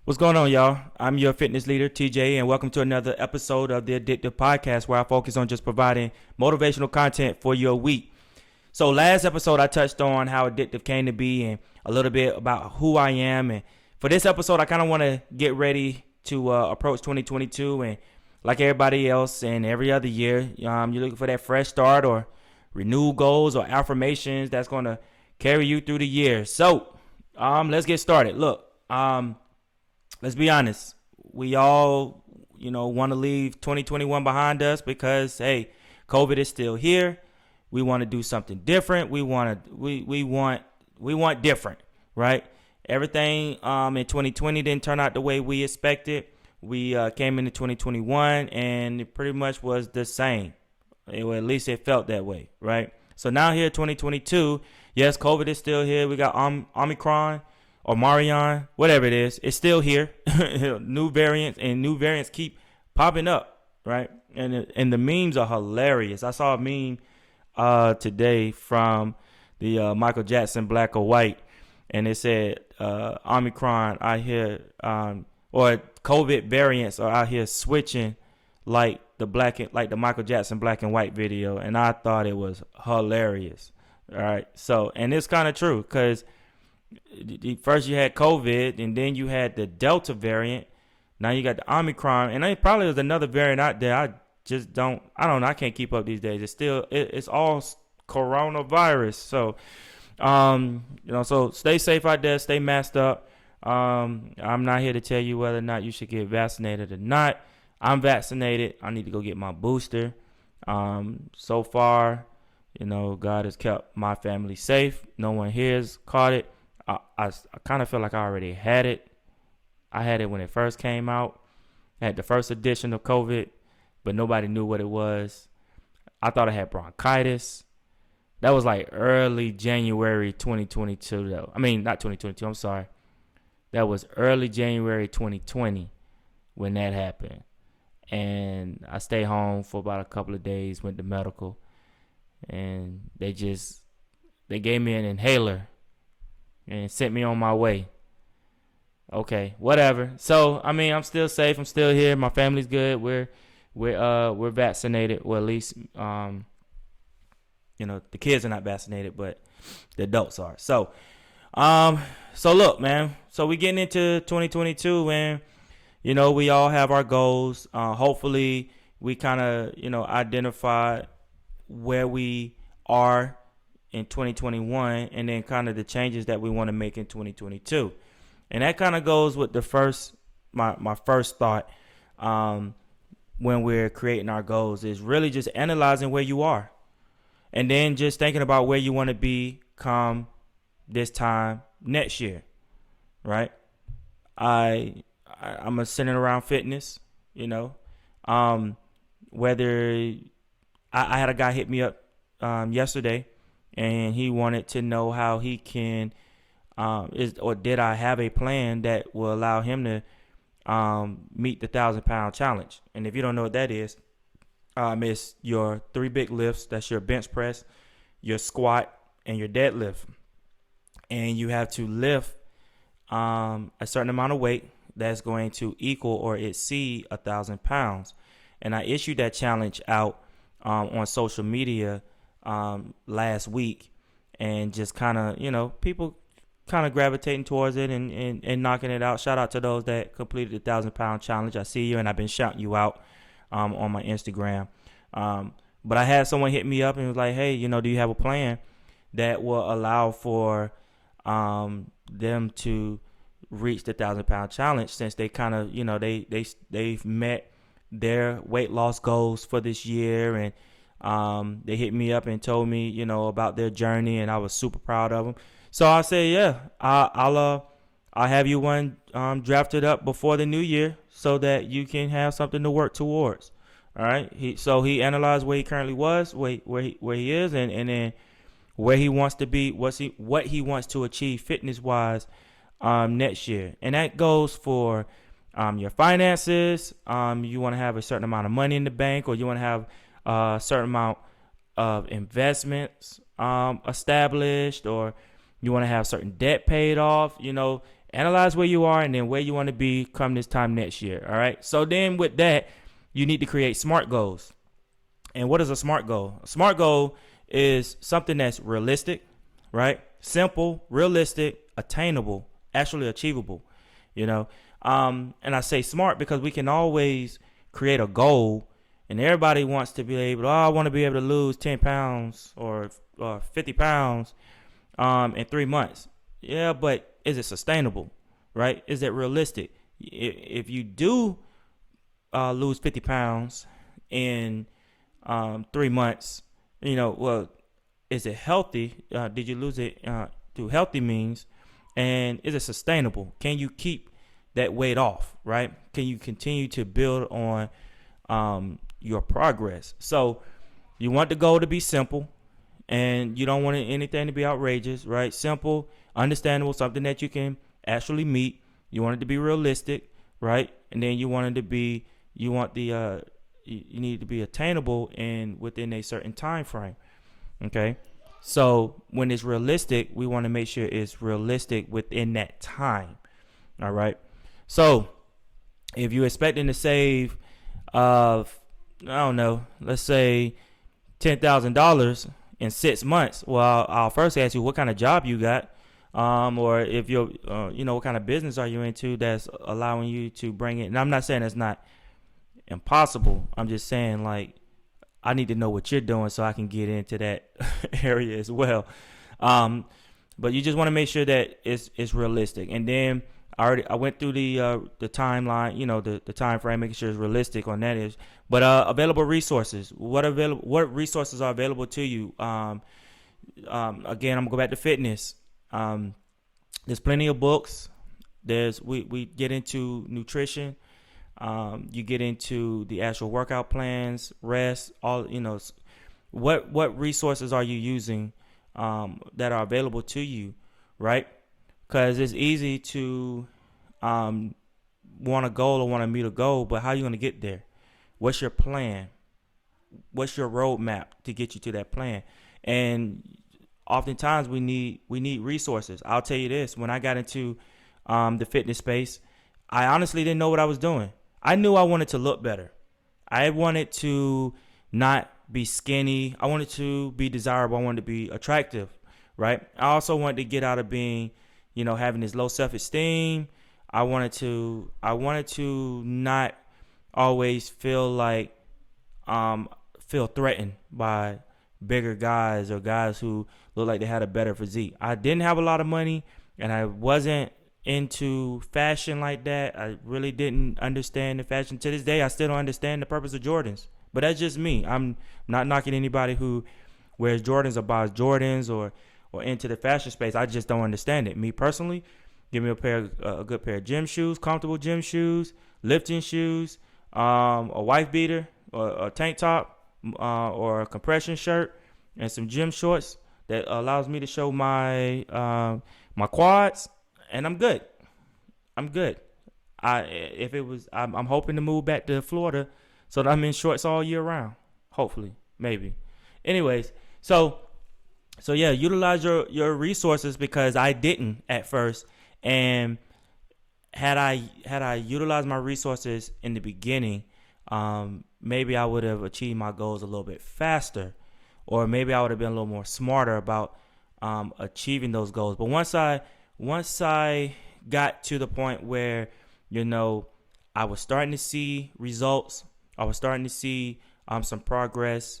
What's going on, y'all? I'm your fitness leader, TJ, and welcome to another episode of the Addictiv podcast where I focus on just providing motivational content for your week. So last episode, I touched on how addictive came to be and a little bit about who I am. And for this episode, I kind of want to get ready to approach 2022. And like everybody else and every other year, you're looking for that fresh start or renewed goals or affirmations that's going to carry you through the year. So let's get started. Look, let's be honest. We all, want to leave 2021 behind us because, hey, COVID is still here. We want to do something different. We want different, right? Everything in 2020 didn't turn out the way we expected. We came into 2021 and it pretty much was the same. Or at least it felt that way, right? So now here 2022, yes, COVID is still here. We got Omicron or Marion, whatever it is, it's still here. New variants keep popping up, right? And the memes are hilarious. I saw a meme today from the Michael Jackson Black or White, and it said Omicron out here or COVID variants are out here switching like the Michael Jackson Black and White video, and I thought it was hilarious. All right, so and it's kind of true because first you had COVID, and then you had the Delta variant. Now you got the Omicron, and there probably was another variant out there. I don't know. I can't keep up these days. It's all coronavirus. So, so stay safe out there. Stay masked up. I'm not here to tell you whether or not you should get vaccinated or not. I'm vaccinated. I need to go get my booster. So far, God has kept my family safe. No one here has caught it. I kind of feel like I already had it. I had it when it first came out. I had the first edition of COVID, but nobody knew what it was. I thought I had bronchitis. That was like early January 2022, though. I mean, not 2022, I'm sorry. That was early January 2020 when that happened. And I stayed home for about a couple of days, went to medical, and they gave me an inhaler and sent me on my way. Okay, whatever. So, I mean, I'm still safe. I'm still here. My family's good. We're vaccinated. Well, at least, the kids are not vaccinated, but the adults are. So look, man. So we getting into 2022, and we all have our goals. Hopefully, we kind of identify where we are in 2021, and then kind of the changes that we want to make in 2022. And that kind of goes with my first thought when we're creating our goals is really just analyzing where you are, and then just thinking about where you want to be come this time next year, right? I'm centered around fitness, whether I had a guy hit me up yesterday, and he wanted to know how he can did I have a plan that will allow him to meet the 1,000-pound challenge. And if you don't know what that is, it's your 3 big lifts. That's your bench press, your squat, and your deadlift. And you have to lift a certain amount of weight that's going to equal or exceed 1,000 pounds. And I issued that challenge out on social media last week, and just kind of, people kind of gravitating towards it and knocking it out. Shout out to those that completed the 1,000-pound challenge. I see you, and I've been shouting you out on my Instagram. But I had someone hit me up and was like, hey, do you have a plan that will allow for them to reach the 1,000-pound challenge, since they kind of, they've met their weight loss goals for this year, and they hit me up and told me, about their journey, and I was super proud of them. So I said, yeah, I'll have you one drafted up before the new year so that you can have something to work towards. All right. He analyzed where he currently was, where he is, and then where he wants to be, what he wants to achieve fitness wise next year, and that goes for your finances. You want to have a certain amount of money in the bank, or you want to have a certain amount of investments established, or you want to have certain debt paid off, Analyze where you are and then where you want to be come this time next year. All right. So then with that, you need to create SMART goals. And what is a SMART goal? A SMART goal is something that's realistic, right? Simple, realistic, attainable, actually achievable, you know. And I say SMART because we can always create a goal, and everybody wants to be able, I want to be able to lose 10 pounds or 50 pounds in 3 months. Yeah, but is it sustainable, right? Is it realistic? If you do lose 50 pounds in 3 months, well, is it healthy? Did you lose it through healthy means? And is it sustainable? Can you keep that weight off, right? Can you continue to build on your progress? So you want the goal to be simple, and you don't want anything to be outrageous, right? Simple, understandable, something that you can actually meet. You want it to be realistic, right? And then you want it to be, you need to be attainable and within a certain time frame. Okay. So when it's realistic, we want to make sure it's realistic within that time. All right. So if you're expecting to save, I don't know, let's say $10,000 in 6 months. Well, I'll first ask you what kind of job you got, or if you're, what kind of business are you into that's allowing you to bring it. And I'm not saying it's not impossible. I'm just saying, like, I need to know what you're doing so I can get into that area as well. But you just want to make sure that it's realistic. And then I went through the timeline, the time frame, making sure it's realistic on that is. But available resources. What resources are available to you? Again, I'm gonna go back to fitness. There's plenty of books. We get into nutrition. You get into the actual workout plans, rest, all, what resources are you using that are available to you, right? Because it's easy to want a goal or want to meet a goal, but how are you going to get there? What's your plan? What's your roadmap to get you to that plan? And oftentimes we need resources. I'll tell you this: when I got into the fitness space, I honestly didn't know what I was doing. I knew I wanted to look better. I wanted to not be skinny. I wanted to be desirable. I wanted to be attractive, right? I also wanted to get out of being, having this low self-esteem. I wanted to not always feel threatened by bigger guys or guys who look like they had a better physique. I didn't have a lot of money, and I wasn't into fashion like that. I really didn't understand the fashion. To this day, I still don't understand the purpose of Jordans. But that's just me. I'm not knocking anybody who wears Jordans or buys Jordans or into the fashion space. I just don't understand it. Me personally, give me a good pair of gym shoes, comfortable gym shoes, lifting shoes, a wife beater, or a tank top, or a compression shirt, and some gym shorts that allows me to show my quads. And I'm good. I'm hoping to move back to Florida so that I'm in shorts all year round. Hopefully, maybe. Anyways, so yeah, utilize your resources, because I didn't at first. And had I utilized my resources in the beginning, maybe I would have achieved my goals a little bit faster, or maybe I would have been a little more smarter about achieving those goals. But once I got to the point where, I was starting to see results, I was starting to see some progress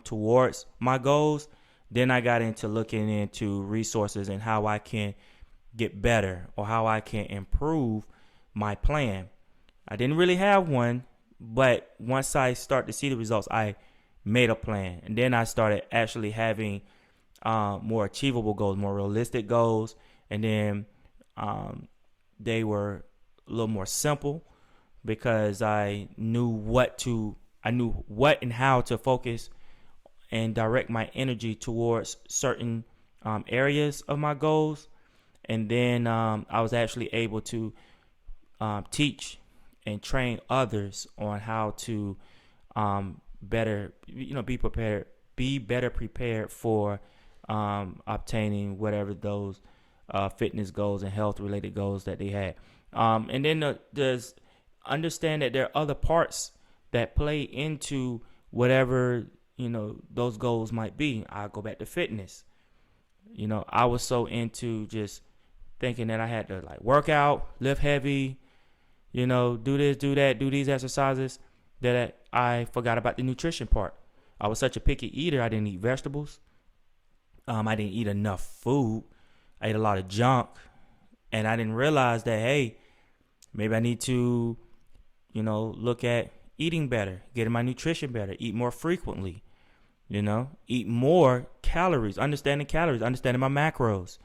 towards my goals, then I got into looking into resources and how I can get better or how I can improve my plan. I didn't really have one, but once I started to see the results, I made a plan. And then I started actually having more achievable goals, more realistic goals. And then they were a little more simple, because I knew what and how to focus and direct my energy towards certain areas of my goals. And then I was actually able to teach and train others on how to better, be better prepared for obtaining whatever those fitness goals and health related goals that they had. And then there's understand that there are other parts that play into whatever those goals might be. I go back to fitness. I was so into just thinking that I had to like work out, lift heavy, do this, do that, do these exercises, that I forgot about the nutrition part. I was such a picky eater. I didn't eat vegetables. I didn't eat enough food. I ate a lot of junk, and I didn't realize that, hey, maybe I need to, look at eating better, getting my nutrition better, eat more frequently, eat more calories, understanding my macros,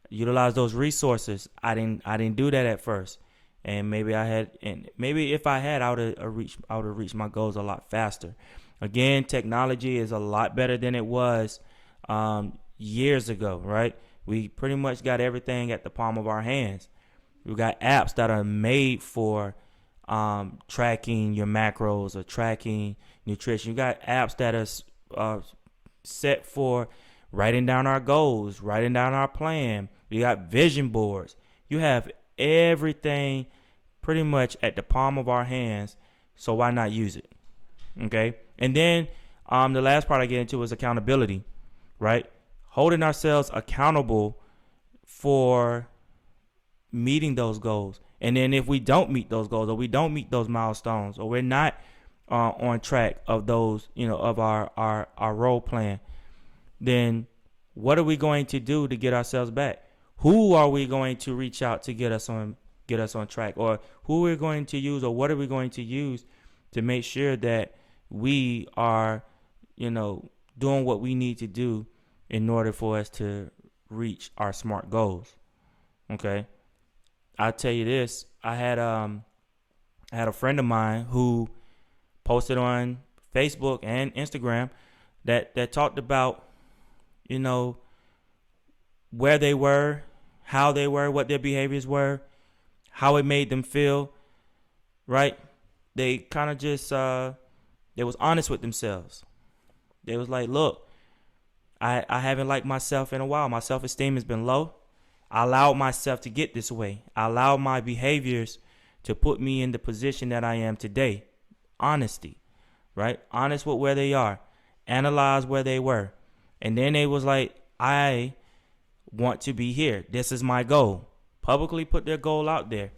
utilize those resources. I didn't do that at first. And maybe if I had, I would have reached my goals a lot faster. Again, technology is a lot better than it was years ago, right? We pretty much got everything at the palm of our hands. We got apps that are made for tracking your macros or tracking nutrition. You got apps that are set for writing down our goals, writing down our plan. You got vision boards. You have everything pretty much at the palm of our hands, so why not use it? Okay. And then the last part I get into is accountability, right? Holding ourselves accountable for meeting those goals. And then if we don't meet those goals, or we don't meet those milestones, or we're not on track of those, of our role plan, then what are we going to do to get ourselves back? Who are we going to reach out to get us on track? Or who we're going to use, or what are we going to use to make sure that we are, doing what we need to do in order for us to reach our SMART goals? Okay. I'll tell you this. I had a friend of mine who posted on Facebook and Instagram that talked about, where they were, how they were, what their behaviors were, how it made them feel, right? They kind of just, they was honest with themselves. They was like, look, I haven't liked myself in a while. My self-esteem has been low. I allowed myself to get this way. I allowed my behaviors to put me in the position that I am today. Honesty, right? Honest with where they are. Analyze where they were. And then they was like, I want to be here. This is my goal. Publicly put their goal out there.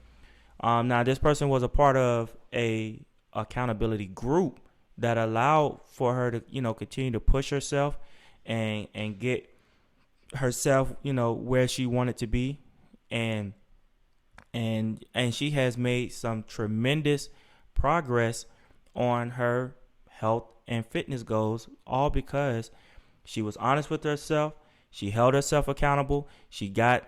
Now, this person was a part of a accountability group that allowed for her to, continue to push herself and get herself, where she wanted to be. And she has made some tremendous progress on her health and fitness goals, all because she was honest with herself. She held herself accountable. She got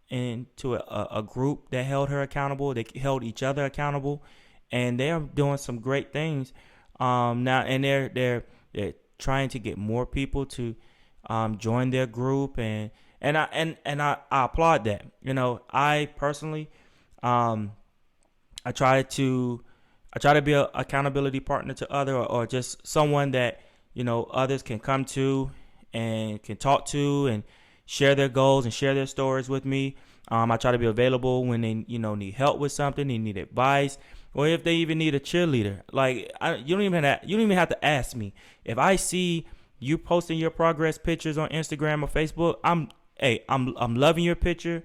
into a group that held her accountable. They held each other accountable, and they are doing some great things now. And they're trying to get more people to join their group, and I applaud that. I personally, I try to be an accountability partner to other, or just someone that others can come to and can talk to and share their goals and share their stories with me. I try to be available when they need help with something, they need advice, or if they even need a cheerleader. Like you don't even have to ask me. If I see you posting your progress pictures on Instagram or Facebook, I'm loving your picture,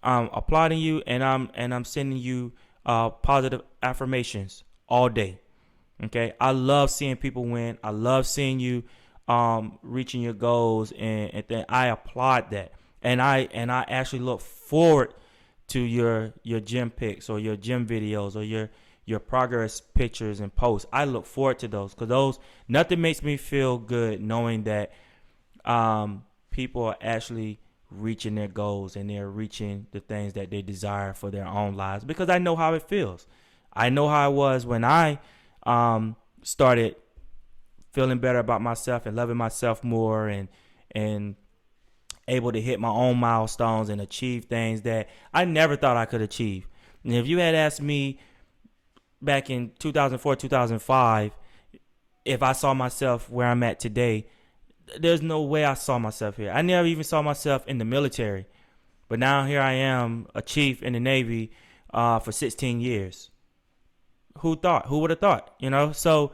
I'm applauding you, and I'm sending you positive affirmations all day. Okay, I love seeing people win. I love seeing you reaching your goals, and then I applaud that, and I actually look forward to your gym pics or your gym videos or your progress pictures and posts. I look forward to those, because nothing makes me feel good knowing that people are actually reaching their goals and they're reaching the things that they desire for their own lives, because I know how it feels. I know how it was when I started feeling better about myself and loving myself more, and able to hit my own milestones and achieve things that I never thought I could achieve. And if you had asked me back in 2004, 2005, if I saw myself where I'm at today, there's no way I saw myself here. I never even saw myself in the military. But now here I am, a chief in the Navy for 16 years. Who thought? Who would have thought? So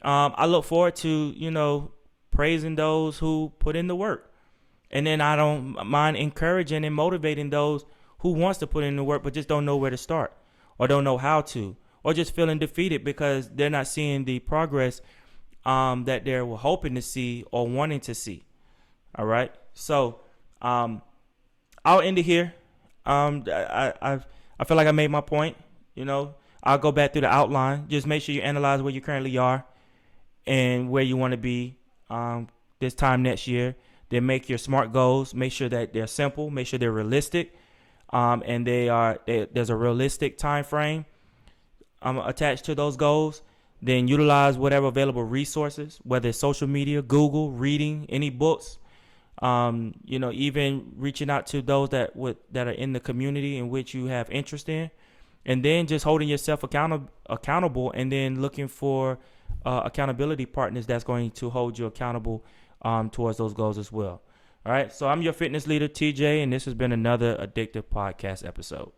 I look forward to, praising those who put in the work. And then I don't mind encouraging and motivating those who wants to put in the work but just don't know where to start or don't know how to or just feeling defeated because they're not seeing the progress that they were hoping to see or wanting to see. All right. So I'll end it here. I feel like I made my point. I'll go back through the outline. Just make sure you analyze where you currently are and where you want to be this time next year. Then make your SMART goals. Make sure that they're simple. Make sure they're realistic, and there's a realistic time frame attached to those goals. Then utilize whatever available resources, whether it's social media, Google, reading, any books. Even reaching out to those that are in the community in which you have interest in, and then just holding yourself accountable, and then looking for accountability partners that's going to hold you accountable towards those goals as well. All right. So I'm your fitness leader, TJ, and this has been another Addictiv podcast episode.